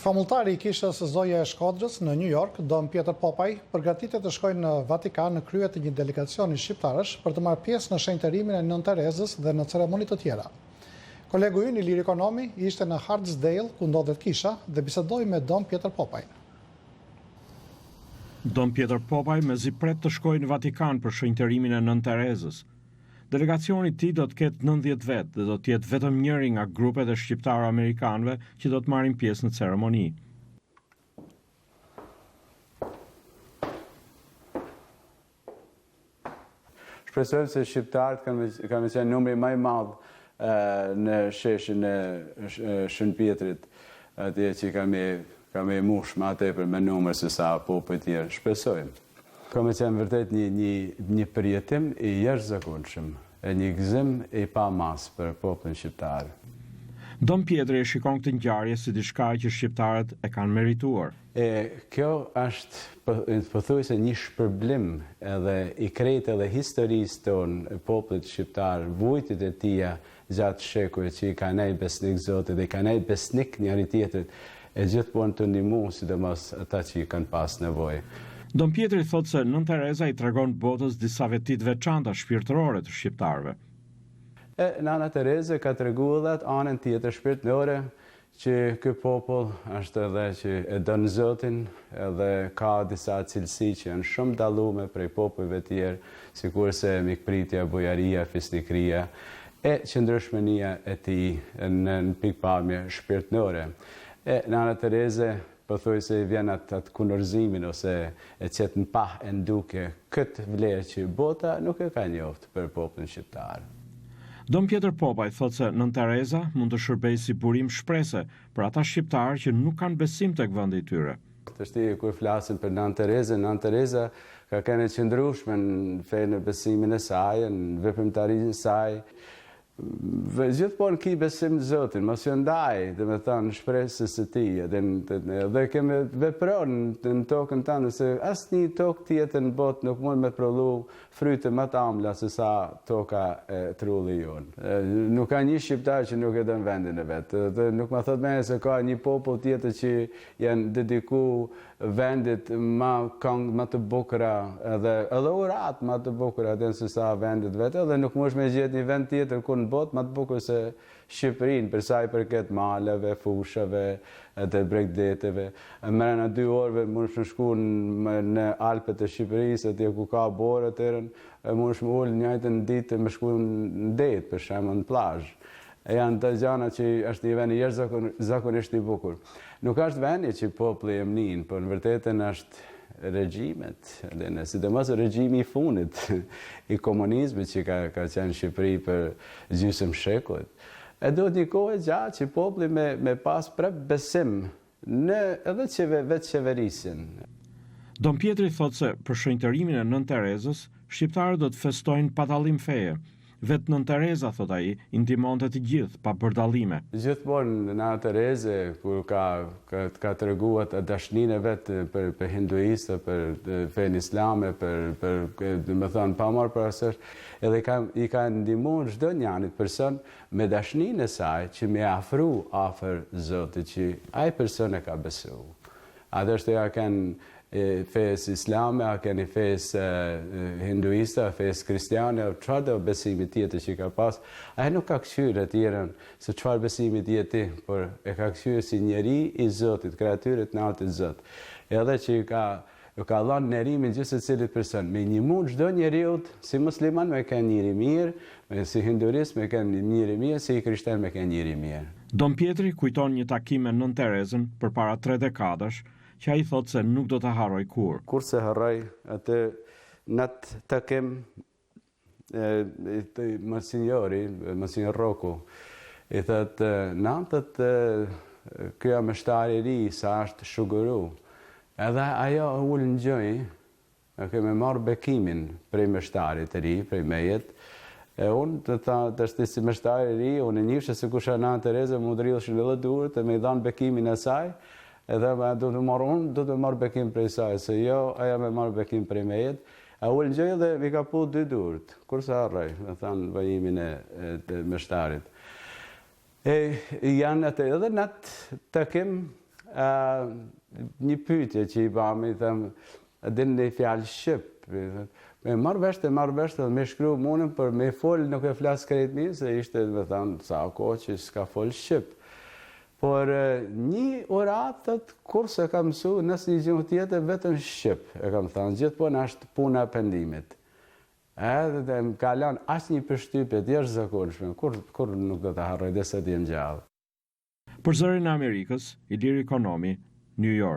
Famultari i kishës Zoja e Shkodrës në New York, Dom Pjetër Popaj, përgatitet të shkojnë në Vatikan në krye të një delegacioni shqiptarësh për të marrë pjesë në shenjtërimin e Nën Terezës dhe në ceremoni të tjera. Kolegu ynë Ilir Ekonomi ishte në Hartsdale, ku ndodhet kisha, dhe bisedoi me Dom Pjetër Popaj. Dom Pjetër Popaj mezi pret të shkojë në Vatikan për shenjtërimin e Nën Terezës. Delegacioni i tij do të ketë 90 vetë dhe do të jetë vetëm njëri nga grupet e shqiptarë amerikanëve që do të marrin pjesë në ceremoni. Shpresojmë se shqiptarët kanë qenë numri më i madh në sheshin e Shën Pjetrit, atje që kanë mush më tepër me numër se sa popujt tjerë. Shpresojmë. Kanë qenë vërtet një përjetim i jashtëzakonshëm, një gëzim i pamas për popullin shqiptar. Dom Pjetri e shikon këtë ngjarje si diçka që shqiptarët e kanë merituar. Kjo është pothuajse një shpërblim edhe i krejtë edhe historisë tonë e popullit shqiptar, vujtit e tija gjatë shekujve që i kanë nejtë besnik Zotit dhe i kanë nejtë besnik njëri tjetrit e gjithmonë të ndihmu, sidomos ata që i kanë pas nevojë. Dom Pjetri thotë se Nën Tereza i tregon botës disa veti të veçanta shpirtërore të shqiptarëve. Nana Tereza ka treguar edhe atë anën tjetër shpirtërore që ky popull është edhe që e don Zotin, edhe ka disa cilësi që janë shumë dallume prej popujve tjerë, sikurse mikpritja, bujaria, fisnikëria e qëndrueshmëria e tij në pikpamje shpirtërore. Nana Tereza pothuajse i vjen atë kundërzimin ose e qet në pah e nduke këtë vlerë që bota nuk e ka njoft për popullin shqiptar. Dom Pjetër Popaj thotë se Nën Tereza mund të shërbejë si burim shprese për ata shqiptarë që nuk kanë besim tek vendi i tyre. Tashti kur flasim për Nën Tereza ka qenë e qëndrueshme në fenë e besimin e saj, në veprimtarinë e saj. Gjithmonë ki besim në Zotin, mos ju ndaj, dhe me thënë shpresës së tij, dhe kemi vepron në tokën tënde se asnjë tokë tjetër në botë nuk mund me prodhu fryte më të ëmbla se sa toka e trullit jonë. Nuk ka një shqiptar që nuk e don vendin e vet. Dhe nuk më thot më se ka një popull tjetër që janë dedikuar vendit më të bukura edhe urat më të bukura se sa vendit vetë, edhe nuk mund me gjetë një vend tjetër ku në botë më të bukur se Shqipërinë, për sa i përket maleve, fushave, edhe bregdeteve. Mrena 2 orëve mund të shku në Alpet e Shqipërisë, atje ku ka borë atëherën, mund të ul njëjtën ditë me shku në det, për shembull në plazh. Janë të gjana që është një vend jashtëzakonisht i bukur. Nuk është vendi që populli e mnin, por në vërtetën është regjimet, dhe sidomos regjimi i fundit i komunizmit që ka qenë në Shqipëri për gjysmë shekullit. E duhet një kohë gjatë që populli me pas prap besim në edhe vetë qeverisjen. Dom Pjetri thotë se për shenjtërimin e Nën Terezës, shqiptarët do të festojnë pa dallim feje. Vetë Nën Tereza, thot ai, i ndihmonte të gjithë pa përdallime. Gjithmonë Nana Tereza kur ka treguar dashninë vet për hinduistë, për fenë islame, do të thënë pa marrë parasysh, edhe i ka ndihmuar çdo njanit person me dashninë e saj që më afru afër Zotit që ai person e ka besuar. Atë është ja kanë fesë islame, a keni fesë hinduiste, fesë kristiane, çfarë do besimi tjetër që ka pas, ai nuk ka kthyer atyrën se çfarë besimi tjetër, por e ka kthyer si njeri i Zotit, kreatyrit natë i Zot. Edhe që ka dhënë nerimin gjithë secilit person, me një mund çdo njeriu, si musliman me kanë njëri mirë, si hinduist me kanë njëri mirë, si krishterë me kanë njëri mirë. Dom Pjetri kujton një takim me Nën Terezën përpara 3 dekadash, që ai thotë se nuk do ta harroj kur. Kur se harroj atë nat takim Monsignor Rocco i thotë natët ky amështari i ri sa është shuguru. Edhe ajo ul në gjoj, kemi marrë bekimin prej mështarit të ri, prej mejet. Unë të shtë si mështari i ri, unë e njifshë se kusha Nana Tereza më drilëshin edhe durët e me i dhanë bekimin e saj, edhe do të marrë bekim prej saj, se jo, aja me marrë bekim prej mejet. A ullë në gjëjë dhe mi ka pu 2 durët, kurse harroj, me thanë vajimin e mështarit. Janë atë edhe në atë takim një pyetje që i bam, i them, din një fjalë shqip. Me marrë vesh dhe me shkru munën për me fol nuk e flasë krejt mirë, se ishte me thanë sa ko që s'ka fol shqip. Por një oratët, kur se kam mësu, nësë një gjuhë tjetër, vetëm shqip, e kam thanë, gjithmonë është puna pendimit. Edhe dhe më kalan asë një përshtypje t'jesh zakonshme, kur nuk do të harroj dhe se t'jem gjallë. Për zërin e Amerikës, Ilir Ekonomi, New York.